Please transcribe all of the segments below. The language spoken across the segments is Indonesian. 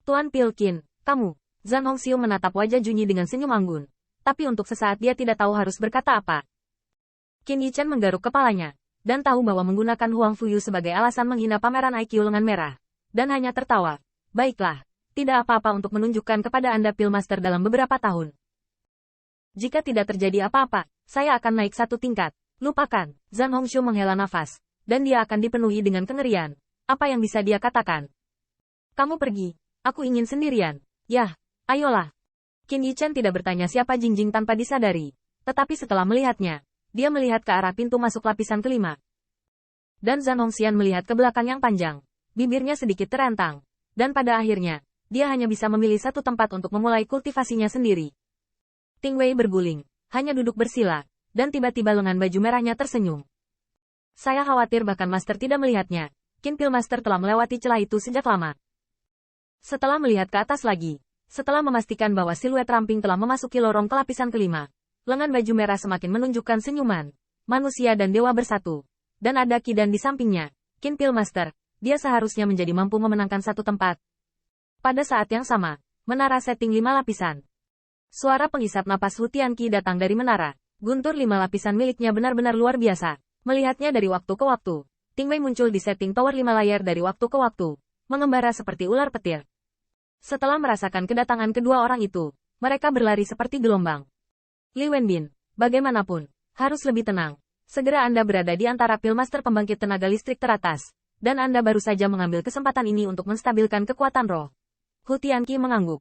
Tuan Pilkin, kamu. Zhan Hongxiu menatap wajah Junyi dengan senyum anggun. Tapi untuk sesaat dia tidak tahu harus berkata apa. Qin Yichen menggaruk kepalanya, dan tahu bahwa menggunakan Huang Fuyu sebagai alasan menghina pameran IQ lengan merah. Dan hanya tertawa. Baiklah, tidak apa-apa untuk menunjukkan kepada Anda Pillmaster dalam beberapa tahun. Jika tidak terjadi apa-apa, saya akan naik satu tingkat. Lupakan, Zhan Hongxiu menghela nafas, dan dia akan dipenuhi dengan kengerian. Apa yang bisa dia katakan? Kamu pergi, aku ingin sendirian. Yah, ayolah. Qin Yichen tidak bertanya siapa Jingjing tanpa disadari. Tetapi setelah melihatnya, dia melihat ke arah pintu masuk lapisan kelima. Dan Zhan Hongxian melihat ke belakang yang panjang. Bibirnya sedikit terentang. Dan pada akhirnya, dia hanya bisa memilih satu tempat untuk memulai kultivasinya sendiri. Ting Wei berguling, hanya duduk bersila, dan tiba-tiba lengan baju merahnya tersenyum. Saya khawatir bahkan Master tidak melihatnya. Qin Pillmaster telah melewati celah itu sejak lama. Setelah melihat ke atas lagi, setelah memastikan bahwa siluet ramping telah memasuki lorong ke lapisan kelima, lengan baju merah semakin menunjukkan senyuman. Manusia dan dewa bersatu. Dan ada Kidan di sampingnya. Qin Pillmaster, dia seharusnya menjadi mampu memenangkan satu tempat. Pada saat yang sama, menara setting 5 lapisan. Suara pengisap napas Hu Tianqi datang dari menara. Guntur 5 lapisan miliknya benar-benar luar biasa. Melihatnya dari waktu ke waktu, Ting Wei muncul di setting tower 5 layar dari waktu ke waktu, mengembara seperti ular petir. Setelah merasakan kedatangan kedua orang itu, mereka berlari seperti gelombang. Li Wenbin, bagaimanapun, harus lebih tenang. Segera Anda berada di antara Pillmaster pembangkit tenaga listrik teratas, dan Anda baru saja mengambil kesempatan ini untuk menstabilkan kekuatan roh. Hu Tianqi mengangguk.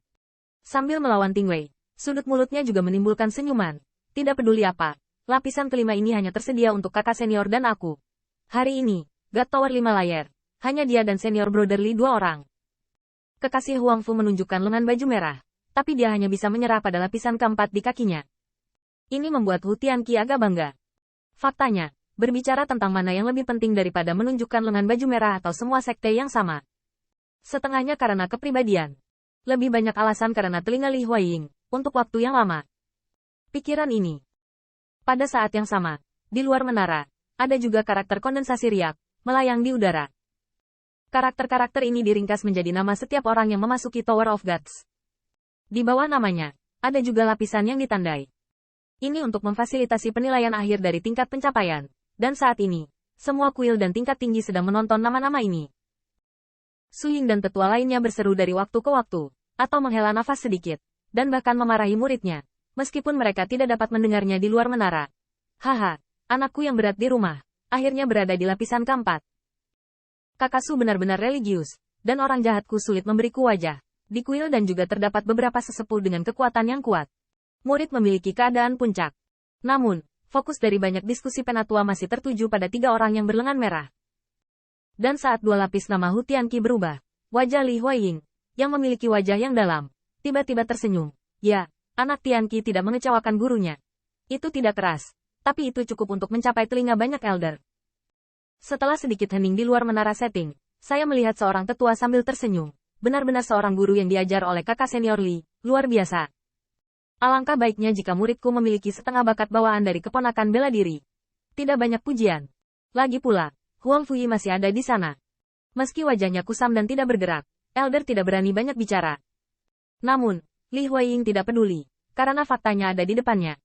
Sambil melawan Ting Wei, sudut mulutnya juga menimbulkan senyuman. Tidak peduli apa, lapisan kelima ini hanya tersedia untuk kakak senior dan aku. Hari ini, God Tower 5 layar, hanya dia dan senior brotherly 2 orang. Kekasih Huang Fu menunjukkan lengan baju merah, tapi dia hanya bisa menyerah pada lapisan keempat di kakinya. Ini membuat Hu Tianqi agak bangga. Faktanya, berbicara tentang mana yang lebih penting daripada menunjukkan lengan baju merah atau semua sekte yang sama. Setengahnya karena kepribadian. Lebih banyak alasan karena telinga Li Huaying, untuk waktu yang lama. Pikiran ini. Pada saat yang sama, di luar menara, ada juga karakter kondensasi riak, melayang di udara. Karakter-karakter ini diringkas menjadi nama setiap orang yang memasuki Tower of Gods. Di bawah namanya, ada juga lapisan yang ditandai. Ini untuk memfasilitasi penilaian akhir dari tingkat pencapaian. Dan saat ini, semua kuil dan tingkat tinggi sedang menonton nama-nama ini. Su Ying dan tetua lainnya berseru dari waktu ke waktu, atau menghela nafas sedikit, dan bahkan memarahi muridnya, meskipun mereka tidak dapat mendengarnya di luar menara. Haha, anakku yang berat di rumah, akhirnya berada di lapisan keempat. Kakak Su benar-benar religius, dan orang jahatku sulit memberiku wajah. Di kuil dan juga terdapat beberapa sesepuh dengan kekuatan yang kuat. Murid memiliki keadaan puncak. Namun, fokus dari banyak diskusi penatua masih tertuju pada 3 orang yang berlengan merah. Dan saat 2 lapis nama Hu Tianqi berubah, wajah Li Huaying, yang memiliki wajah yang dalam, tiba-tiba tersenyum. Ya, anak Tianqi tidak mengecewakan gurunya. Itu tidak keras, tapi itu cukup untuk mencapai telinga banyak elder. Setelah sedikit hening di luar menara setting, saya melihat seorang tetua sambil tersenyum. Benar-benar seorang guru yang diajar oleh kakak senior Li, luar biasa. Alangkah baiknya jika muridku memiliki setengah bakat bawaan dari keponakan bela diri. Tidak banyak pujian. Lagi pula, Huang Fuyi masih ada di sana. Meski wajahnya kusam dan tidak bergerak, elder tidak berani banyak bicara. Namun, Li Huaying tidak peduli, karena faktanya ada di depannya.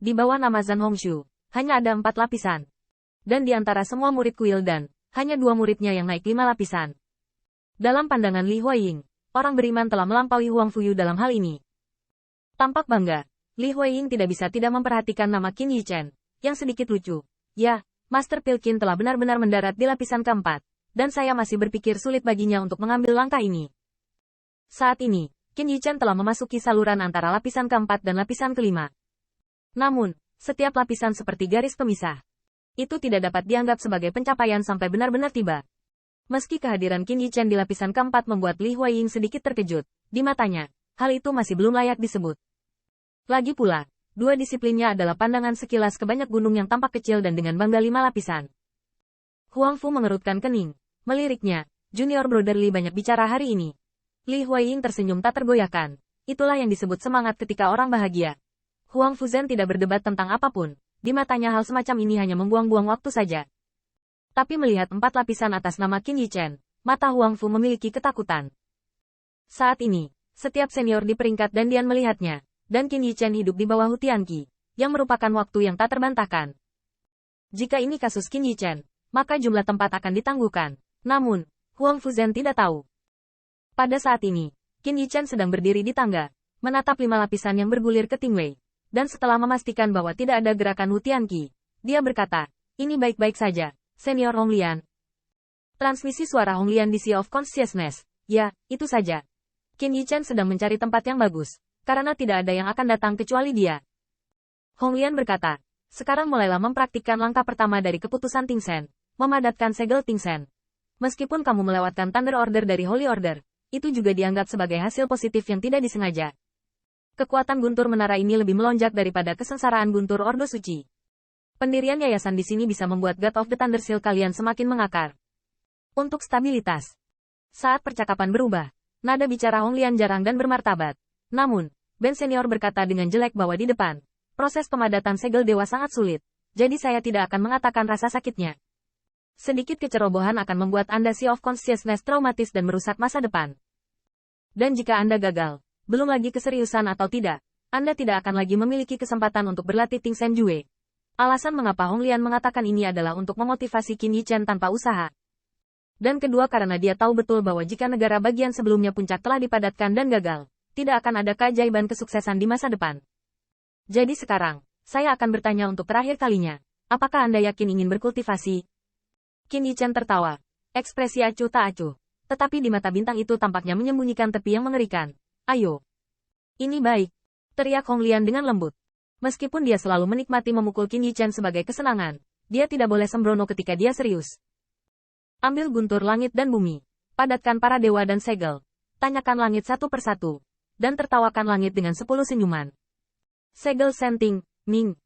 Di bawah nama Zhan Hongxiu, hanya ada 4 lapisan. Dan di antara semua murid kuil dan, hanya 2 muridnya yang naik 5 lapisan. Dalam pandangan Li Huaying, orang beriman telah melampaui Huang Fuyu dalam hal ini. Tampak bangga, Li Huaying tidak bisa tidak memperhatikan nama Qin Yichen, yang sedikit lucu. Ya, Master Pilkin telah benar-benar mendarat di lapisan keempat, dan saya masih berpikir sulit baginya untuk mengambil langkah ini. Saat ini, Qin Yichen telah memasuki saluran antara lapisan keempat dan lapisan kelima. Namun, setiap lapisan seperti garis pemisah. Itu tidak dapat dianggap sebagai pencapaian sampai benar-benar tiba. Meski kehadiran Qin Yichen di lapisan keempat membuat Li Huaying sedikit terkejut, di matanya, hal itu masih belum layak disebut. Lagi pula, 2 disiplinnya adalah pandangan sekilas ke banyak gunung yang tampak kecil dan dengan bangga 5 lapisan. Huang Fu mengerutkan kening. Meliriknya, junior brotherly banyak bicara hari ini. Li Huaying tersenyum tak tergoyahkan. Itulah yang disebut semangat ketika orang bahagia. Huang Fuzen tidak berdebat tentang apapun. Di matanya hal semacam ini hanya membuang-buang waktu saja. Tapi melihat 4 lapisan atas nama Qin Yichen, mata Huang Fu memiliki ketakutan. Saat ini, setiap senior di peringkat dan Dian melihatnya, dan Qin Yichen hidup di bawah Hu Tianqi, yang merupakan waktu yang tak terbantahkan. Jika ini kasus Qin Yichen, maka jumlah tempat akan ditangguhkan. Namun, Huang Fuzhen tidak tahu. Pada saat ini, Qin Yichen sedang berdiri di tangga, menatap 5 lapisan yang bergulir ke Tingwei, dan setelah memastikan bahwa tidak ada gerakan Hu Tianqi, dia berkata, ini baik-baik saja, Senior Honglian. Transmisi suara Honglian di Sea of Consciousness. Ya, itu saja. Qin Yichen sedang mencari tempat yang bagus, karena tidak ada yang akan datang kecuali dia. Honglian berkata, sekarang mulailah mempraktikkan langkah pertama dari keputusan Ting Sen, memadatkan segel Ting Sen. Meskipun kamu melewatkan Thunder Order dari Holy Order, itu juga dianggap sebagai hasil positif yang tidak disengaja. Kekuatan guntur menara ini lebih melonjak daripada kesengsaraan guntur Ordo Suci. Pendirian yayasan di sini bisa membuat God of the Thunder Seal kalian semakin mengakar. Untuk stabilitas. Saat percakapan berubah, nada bicara Honglian jarang dan bermartabat. Namun, Ben Senior berkata dengan jelek bahwa di depan, proses pemadatan segel dewa sangat sulit, jadi saya tidak akan mengatakan rasa sakitnya. Sedikit kecerobohan akan membuat Anda Sea of Consciousness traumatis dan merusak masa depan. Dan jika Anda gagal, belum lagi keseriusan atau tidak, Anda tidak akan lagi memiliki kesempatan untuk berlatih Ting Sen Jue. Alasan mengapa Honglian mengatakan ini adalah untuk memotivasi Qin Yichen tanpa usaha. Dan kedua karena dia tahu betul bahwa jika negara bagian sebelumnya puncak telah dipadatkan dan gagal, tidak akan ada keajaiban kesuksesan di masa depan. Jadi sekarang, saya akan bertanya untuk terakhir kalinya, apakah Anda yakin ingin berkultivasi? Qin Yichen tertawa, ekspresi acuh tak acuh, tetapi di mata bintang itu tampaknya menyembunyikan tepi yang mengerikan. Ayo. Ini baik, teriak Honglian dengan lembut. Meskipun dia selalu menikmati memukul Qin Yichen sebagai kesenangan, dia tidak boleh sembrono ketika dia serius. Ambil guntur langit dan bumi, padatkan para dewa dan segel, tanyakan langit satu persatu, dan tertawakan langit dengan 10 senyuman. Segel Senting, Ning.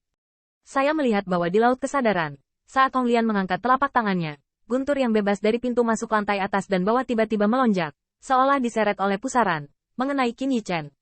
Saya melihat bahwa di laut kesadaran, saat Honglian mengangkat telapak tangannya, guntur yang bebas dari pintu masuk lantai atas dan bawah tiba-tiba melonjak, seolah diseret oleh pusaran, mengenai Qin Yichen.